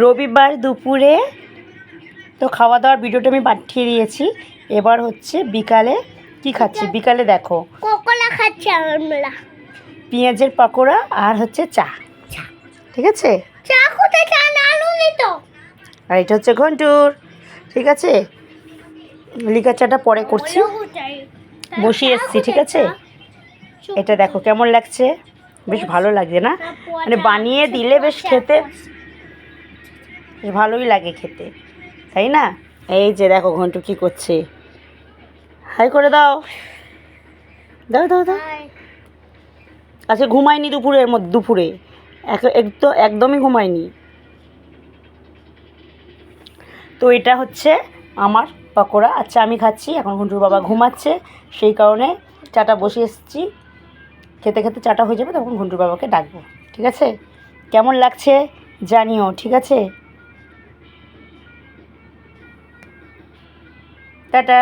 রবিবার দুপুরে তো খাওয়া দাওয়ার ভিডিওটা আমি পাঠিয়ে দিয়েছি। এবার হচ্ছে বিকালে কি খাচ্ছি, বিকালে দেখো পকোড়া খাচ্ছি আমরা, পেঁয়াজের পকোড়া আর হচ্ছে চা। ঠিক আছে, চা কোথায়, চা না আনুনি তো। আর এটা হচ্ছে ঘন্টুর। ঠিক আছে, লিকার চাটা পরে করছি, বসিয়ে এসছি। ঠিক আছে, এটা দেখো কেমন লাগছে, বেশ ভালো লাগছে না? মানে বানিয়ে দিলে বেশ খেতে বেশ ভালোই লাগে খেতে, তাই না? এই যে দেখো ঘন্টু কি করছে, হাই করে দাও, দাও দাও দাও। আচ্ছা ঘুমায়নি দুপুরের মধ্যে, দুপুরে একদমই ঘুমায়নি। তো এটা হচ্ছে আমার পকোড়া। আচ্ছা আমি খাচ্ছি, এখন ঘন্টুর বাবা ঘুমাচ্ছে, সেই কারণে চাটা বসিয়ে এসেছি। খেতে খেতে চাটা হয়ে যাবে, তখন ঘন্টুর বাবাকে ডাকবো। ঠিক আছে, কেমন লাগছে জানিও। ঠিক আছে, টাটা।